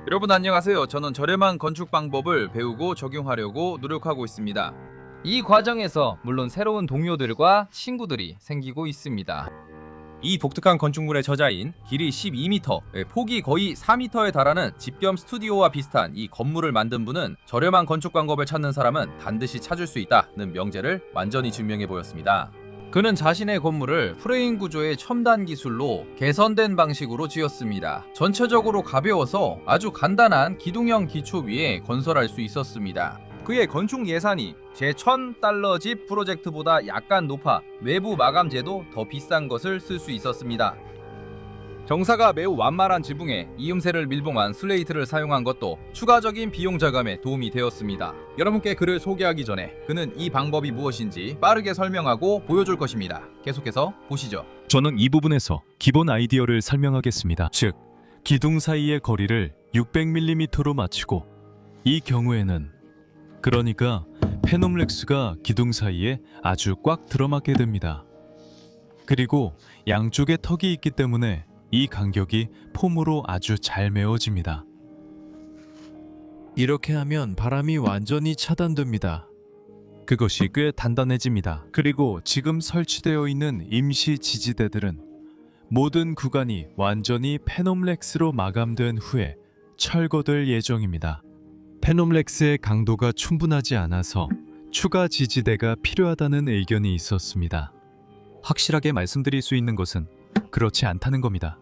여러분 안녕하세요. 저는 저렴한 건축 방법을 배우고 적용하려고 노력하고 있습니다. 이 과정에서 물론 새로운 동료들과 친구들이 생기고 있습니다. 이 독특한 건축물의 저자인 길이 12m, 폭이 거의 4m에 달하는 집 겸 스튜디오와 비슷한 이 건물을 만든 분은 저렴한 건축 방법을 찾는 사람은 반드시 찾을 수 있다는 명제를 완전히 증명해 보였습니다. 그는 자신의 건물을 프레임 구조의 첨단 기술로 개선된 방식으로 지었습니다. 전체적으로 가벼워서 아주 간단한 기둥형 기초 위에 건설할 수 있었습니다. 그의 건축 예산이 제 1000달러 집 프로젝트보다 약간 높아 외부 마감재도 더 비싼 것을 쓸 수 있었습니다. 정사가 매우 완만한 지붕에 이음새를 밀봉한 슬레이트를 사용한 것도 추가적인 비용 절감에 도움이 되었습니다. 여러분께 그를 소개하기 전에 그는 이 방법이 무엇인지 빠르게 설명하고 보여줄 것입니다. 계속해서 보시죠. 저는 이 부분에서 기본 아이디어를 설명하겠습니다. 즉, 기둥 사이의 거리를 600mm로 맞추고, 이 경우에는 그러니까 페놈렉스가 기둥 사이에 아주 꽉 들어맞게 됩니다. 그리고 양쪽에 턱이 있기 때문에 이 간격이 폼으로 아주 잘 메워집니다. 이렇게 하면 바람이 완전히 차단됩니다. 그것이 꽤 단단해집니다. 그리고 지금 설치되어 있는 임시 지지대들은 모든 구간이 완전히 페놈렉스로 마감된 후에 철거될 예정입니다. 페놈렉스의 강도가 충분하지 않아서 추가 지지대가 필요하다는 의견이 있었습니다. 확실하게 말씀드릴 수 있는 것은 그렇지 않다는 겁니다.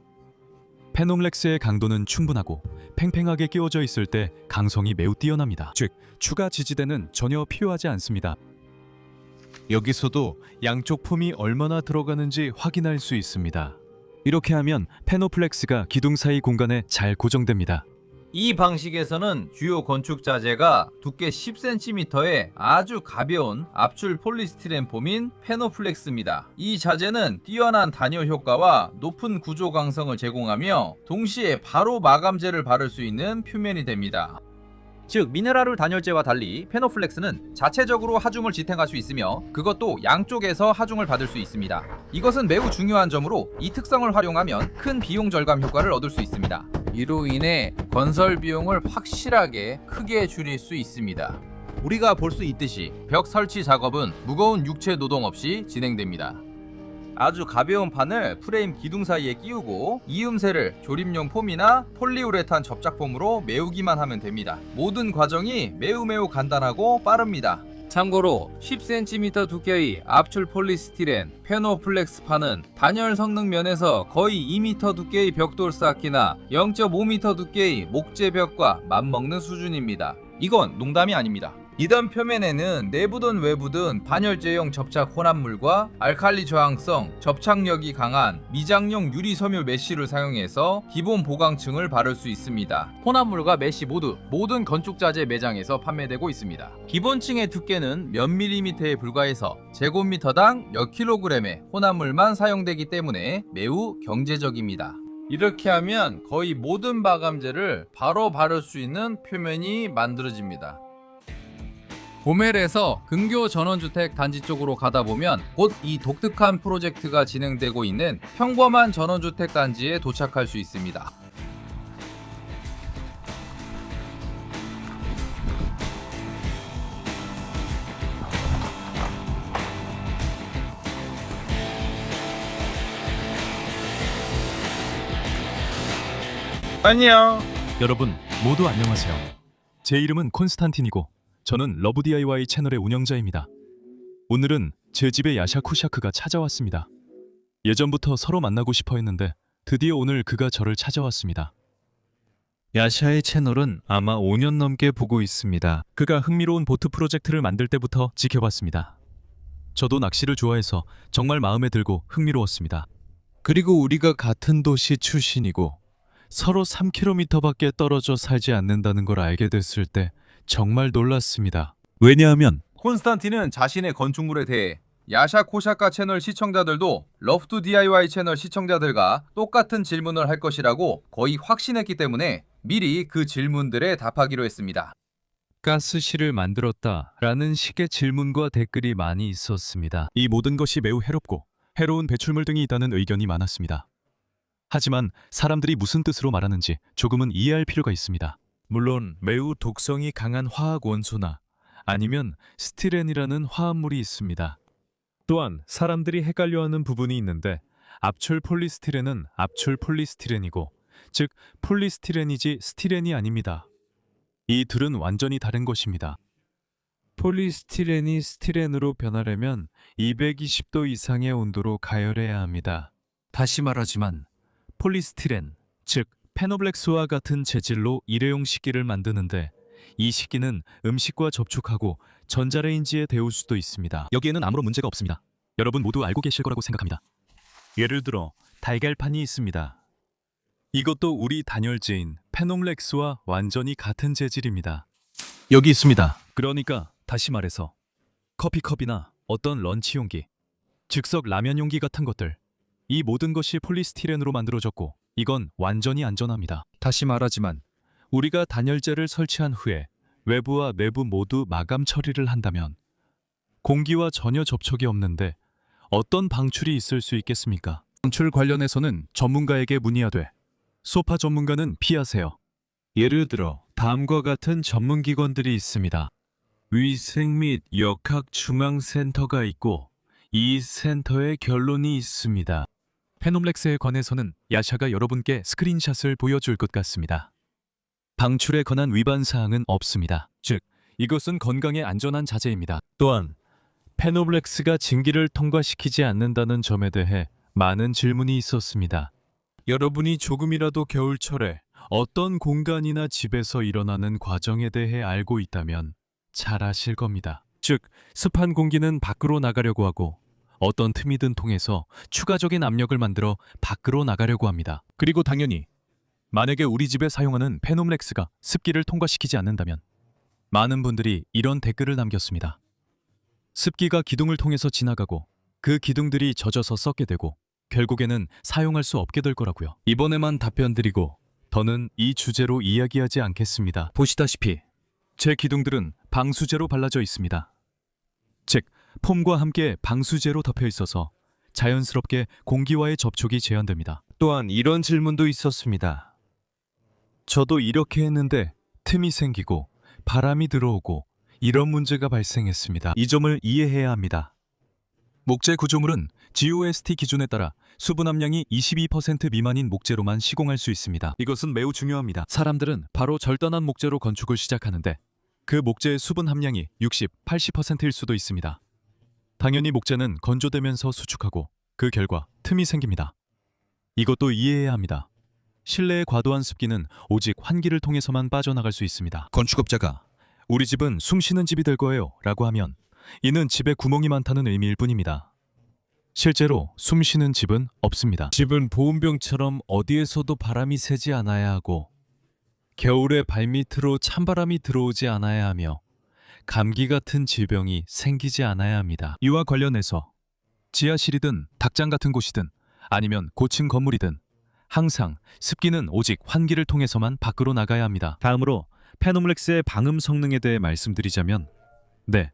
페놈렉스의 강도는 충분하고 팽팽하게 끼워져 있을 때 강성이 매우 뛰어납니다. 즉, 추가 지지대는 전혀 필요하지 않습니다. 여기서도 양쪽 폼이 얼마나 들어가는지 확인할 수 있습니다. 이렇게 하면 페노플렉스가 기둥 사이 공간에 잘 고정됩니다. 이 방식에서는 주요 건축 자재가 두께 10cm의 아주 가벼운 압출 폴리스티렌 폼인 페노플렉스입니다. 이 자재는 뛰어난 단열 효과와 높은 구조 강성을 제공하며 동시에 바로 마감재를 바를 수 있는 표면이 됩니다. 즉 미네랄 단열재와 달리 페노플렉스는 자체적으로 하중을 지탱할 수 있으며 그것도 양쪽에서 하중을 받을 수 있습니다. 이것은 매우 중요한 점으로 이 특성을 활용하면 큰 비용 절감 효과를 얻을 수 있습니다. 이로 인해 건설 비용을 확실하게 크게 줄일 수 있습니다. 우리가 볼 수 있듯이 벽 설치 작업은 무거운 육체 노동 없이 진행됩니다. 아주 가벼운 판을 프레임 기둥 사이에 끼우고 이음새를 조립용 폼이나 폴리우레탄 접착폼으로 메우기만 하면 됩니다. 모든 과정이 매우 간단하고 빠릅니다. 참고로 10cm 두께의 압출 폴리스티렌 페노플렉스 판은 단열 성능 면에서 거의 2m 두께의 벽돌 쌓기나 0.5m 두께의 목재벽과 맞먹는 수준입니다. 이건 농담이 아닙니다. 이단 표면에는 내부든 외부든 반열재용 접착 혼합물과 알칼리 저항성, 접착력이 강한 미장용 유리 섬유 메쉬를 사용해서 기본 보강층을 바를 수 있습니다. 혼합물과 메쉬 모두 모든 건축자재 매장에서 판매되고 있습니다. 기본층의 두께는 몇 밀리미터에 불과해서 제곱미터당 몇 킬로그램의 혼합물만 사용되기 때문에 매우 경제적입니다. 이렇게 하면 거의 모든 마감재를 바로 바를 수 있는 표면이 만들어집니다. 고멜에서 근교 전원주택 단지 쪽으로 가다 보면 곧 이 독특한 프로젝트가 진행되고 있는 평범한 전원주택 단지에 도착할 수 있습니다. 안녕. 여러분 모두 안녕하세요. 제 이름은 콘스탄틴이고 저는 러브 DIY 채널의 운영자입니다. 오늘은 제 집에 야샤 쿠샤크가 찾아왔습니다. 예전부터 서로 만나고 싶어 했는데 드디어 오늘 그가 저를 찾아왔습니다. 야샤의 채널은 아마 5년 넘게 보고 있습니다. 그가 흥미로운 보트 프로젝트를 만들 때부터 지켜봤습니다. 저도 낚시를 좋아해서 정말 마음에 들고 흥미로웠습니다. 그리고 우리가 같은 도시 출신이고 서로 3km밖에 떨어져 살지 않는다는 걸 알게 됐을 때 정말 놀랐습니다. 왜냐하면 콘스탄틴은 자신의 건축물에 대해 야샤 코샤카 채널 시청자들도 러프트 DIY 채널 시청자들과 똑같은 질문을 할 것이라고 거의 확신했기 때문에 미리 그 질문들에 답하기로 했습니다. 가스실을 만들었다라는 식의 질문과 댓글이 많이 있었습니다. 이 모든 것이 매우 해롭고 해로운 배출물 등이 있다는 의견이 많았습니다. 하지만 사람들이 무슨 뜻으로 말하는지 조금은 이해할 필요가 있습니다. 물론 매우 독성이 강한 화학 원소나 아니면 스티렌이라는 화합물이 있습니다. 또한 사람들이 헷갈려하는 부분이 있는데 압출 폴리스티렌은 압출 폴리스티렌이고 즉 폴리스티렌이지 스티렌이 아닙니다. 이 둘은 완전히 다른 것입니다. 폴리스티렌이 스티렌으로 변하려면 220도 이상의 온도로 가열해야 합니다. 다시 말하지만 폴리스티렌, 즉 페노블렉스와 같은 재질로 일회용 식기를 만드는데 이 식기는 음식과 접촉하고 전자레인지에 데울 수도 있습니다. 여기에는 아무런 문제가 없습니다. 여러분 모두 알고 계실 거라고 생각합니다. 예를 들어 달걀판이 있습니다. 이것도 우리 단열재인 페노블렉스와 완전히 같은 재질입니다. 여기 있습니다. 그러니까 다시 말해서 커피컵이나 어떤 런치 용기, 즉석 라면 용기 같은 것들, 이 모든 것이 폴리스티렌으로 만들어졌고 이건 완전히 안전합니다. 다시 말하지만 우리가 단열재를 설치한 후에 외부와 내부 모두 마감 처리를 한다면 공기와 전혀 접촉이 없는데 어떤 방출이 있을 수 있겠습니까? 방출 관련해서는 전문가에게 문의하되 소파 전문가는 피하세요. 예를 들어 다음과 같은 전문기관들이 있습니다. 위생 및 역학중앙센터가 있고 이 센터의 결론이 있습니다. 페노블렉스에 관해서는 야샤가 여러분께 스크린샷을 보여줄 것 같습니다. 방출에 관한 위반 사항은 없습니다. 즉, 이것은 건강에 안전한 자재입니다. 또한 페노블렉스가 증기를 통과시키지 않는다는 점에 대해 많은 질문이 있었습니다. 여러분이 조금이라도 겨울철에 어떤 공간이나 집에서 일어나는 과정에 대해 알고 있다면 잘 아실 겁니다. 즉, 습한 공기는 밖으로 나가려고 하고 어떤 틈이든 통해서 추가적인 압력을 만들어 밖으로 나가려고 합니다. 그리고 당연히 만약에 우리 집에 사용하는 페노블렉스가 습기를 통과시키지 않는다면 많은 분들이 이런 댓글을 남겼습니다. 습기가 기둥을 통해서 지나가고 그 기둥들이 젖어서 썩게 되고 결국에는 사용할 수 없게 될 거라고요. 이번에만 답변드리고 더는 이 주제로 이야기하지 않겠습니다. 보시다시피 제 기둥들은 방수제로 발라져 있습니다. 즉, 폼과 함께 방수제로 덮여 있어서 자연스럽게 공기와의 접촉이 제한됩니다. 또한 이런 질문도 있었습니다. 저도 이렇게 했는데 틈이 생기고 바람이 들어오고 이런 문제가 발생했습니다. 이 점을 이해해야 합니다. 목재 구조물은 GOST 기준에 따라 수분 함량이 22% 미만인 목재로만 시공할 수 있습니다. 이것은 매우 중요합니다. 사람들은 바로 절단한 목재로 건축을 시작하는데 그 목재의 수분 함량이 60, 80%일 수도 있습니다. 당연히 목재는 건조되면서 수축하고 그 결과 틈이 생깁니다. 이것도 이해해야 합니다. 실내의 과도한 습기는 오직 환기를 통해서만 빠져나갈 수 있습니다. 건축업자가 우리 집은 숨쉬는 집이 될 거예요 라고 하면 이는 집에 구멍이 많다는 의미일 뿐입니다. 실제로 숨쉬는 집은 없습니다. 집은 보온병처럼 어디에서도 바람이 새지 않아야 하고 겨울에 발밑으로 찬바람이 들어오지 않아야 하며 감기 같은 질병이 생기지 않아야 합니다. 이와 관련해서 지하실이든 닭장 같은 곳이든 아니면 고층 건물이든 항상 습기는 오직 환기를 통해서만 밖으로 나가야 합니다. 다음으로 페노블렉스의 방음 성능에 대해 말씀드리자면 네,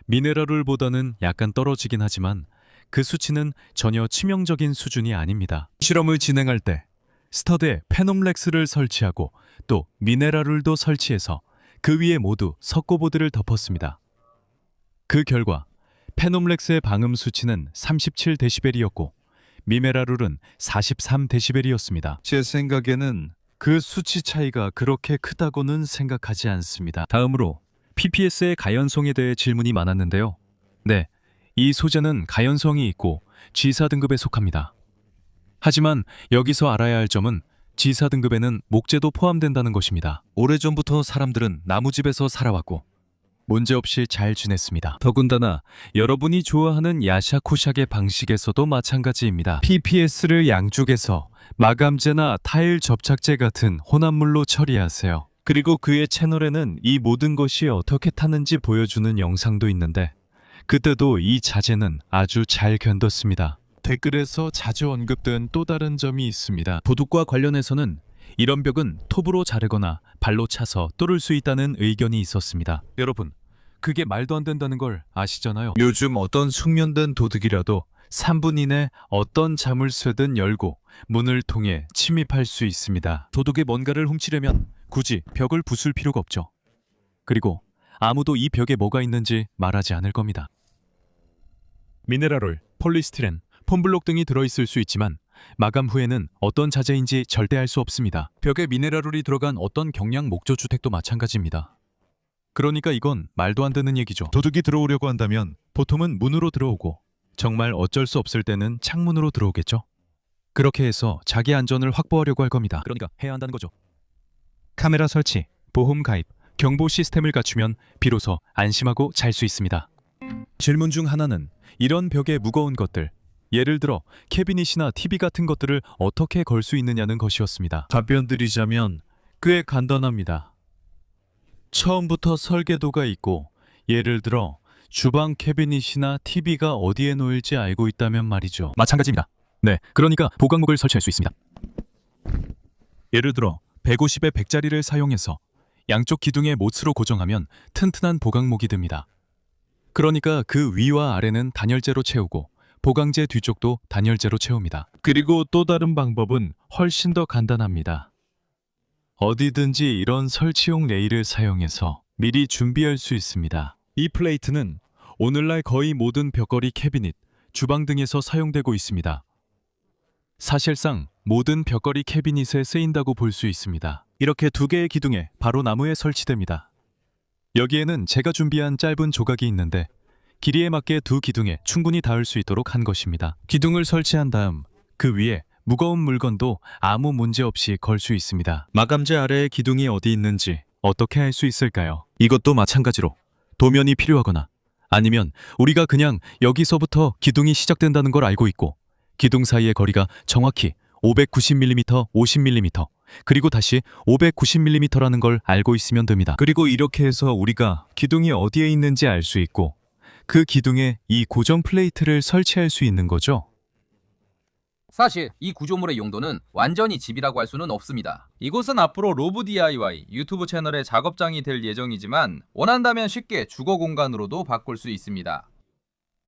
미네랄울보다는 약간 떨어지긴 하지만 그 수치는 전혀 치명적인 수준이 아닙니다. 실험을 진행할 때 스터드에 페노블렉스를 설치하고 또 미네랄울도 설치해서 그 위에 모두 석고보드를 덮었습니다. 그 결과 페노블렉스의 방음 수치는 37데시벨이었고 미네랄울은 43데시벨이었습니다. 제 생각에는 그 수치 차이가 그렇게 크다고는 생각하지 않습니다. 다음으로 PPS의 가연성에 대해 질문이 많았는데요. 네, 이 소재는 가연성이 있고 G4 등급에 속합니다. 하지만 여기서 알아야 할 점은 G4 등급에는 목재도 포함된다는 것입니다. 오래전부터 사람들은 나무집에서 살아왔고 문제없이 잘 지냈습니다. 더군다나 여러분이 좋아하는 야샤 코샥의 방식에서도 마찬가지입니다. PPS를 양쪽에서 마감재나 타일 접착제 같은 혼합물로 처리하세요. 그리고 그의 채널에는 이 모든 것이 어떻게 타는지 보여주는 영상도 있는데 그때도 이 자재는 아주 잘 견뎠습니다. 댓글에서 자주 언급된 또 다른 점이 있습니다. 도둑과 관련해서는 이런 벽은 톱으로 자르거나 발로 차서 뚫을 수 있다는 의견이 있었습니다. 여러분, 그게 말도 안 된다는 걸 아시잖아요. 요즘 어떤 숙련된 도둑이라도 3분 이내 어떤 자물쇠든 열고 문을 통해 침입할 수 있습니다. 도둑이 뭔가를 훔치려면 굳이 벽을 부술 필요가 없죠. 그리고 아무도 이 벽에 뭐가 있는지 말하지 않을 겁니다. 미네랄올, 폴리스티렌, 폼블록 등이 들어있을 수 있지만 마감 후에는 어떤 자재인지 절대 알 수 없습니다. 벽에 미네랄올이 들어간 어떤 경량 목조 주택도 마찬가지입니다. 그러니까 이건 말도 안 되는 얘기죠. 도둑이 들어오려고 한다면 보통은 문으로 들어오고 정말 어쩔 수 없을 때는 창문으로 들어오겠죠. 그렇게 해서 자기 안전을 확보하려고 할 겁니다. 그러니까 해야 한다는 거죠. 카메라 설치, 보험 가입, 경보 시스템을 갖추면 비로소 안심하고 잘 수 있습니다. 질문 중 하나는 이런 벽에 무거운 것들, 예를 들어 캐비닛이나 TV 같은 것들을 어떻게 걸 수 있느냐는 것이었습니다. 답변 드리자면 꽤 간단합니다. 처음부터 설계도가 있고 예를 들어 주방 캐비닛이나 TV가 어디에 놓일지 알고 있다면 말이죠. 마찬가지입니다. 네, 그러니까 보강목을 설치할 수 있습니다. 예를 들어 150의 100짜리를 사용해서 양쪽 기둥에 못으로 고정하면 튼튼한 보강목이 됩니다. 그러니까 그 위와 아래는 단열재로 채우고 보강재 뒤쪽도 단열재로 채웁니다. 그리고 또 다른 방법은 훨씬 더 간단합니다. 어디든지 이런 설치용 레일을 사용해서 미리 준비할 수 있습니다. 이 플레이트는 오늘날 거의 모든 벽걸이 캐비닛, 주방 등에서 사용되고 있습니다. 사실상 모든 벽걸이 캐비닛에 쓰인다고 볼 수 있습니다. 이렇게 두 개의 기둥에 바로 나무에 설치됩니다. 여기에는 제가 준비한 짧은 조각이 있는데 길이에 맞게 두 기둥에 충분히 닿을 수 있도록 한 것입니다. 기둥을 설치한 다음 그 위에 무거운 물건도 아무 문제 없이 걸 수 있습니다. 마감재 아래에 기둥이 어디 있는지 어떻게 알 수 있을까요? 이것도 마찬가지로 도면이 필요하거나 아니면 우리가 그냥 여기서부터 기둥이 시작된다는 걸 알고 있고 기둥 사이의 거리가 정확히 590mm, 50mm 그리고 다시 590mm라는 걸 알고 있으면 됩니다. 그리고 이렇게 해서 우리가 기둥이 어디에 있는지 알 수 있고 그 기둥에 이 고정 플레이트를 설치할 수 있는 거죠. 사실 이 구조물의 용도는 완전히 집이라고 할 수는 없습니다. 이곳은 앞으로 로브 DIY 유튜브 채널의 작업장이 될 예정이지만 원한다면 쉽게 주거 공간으로도 바꿀 수 있습니다.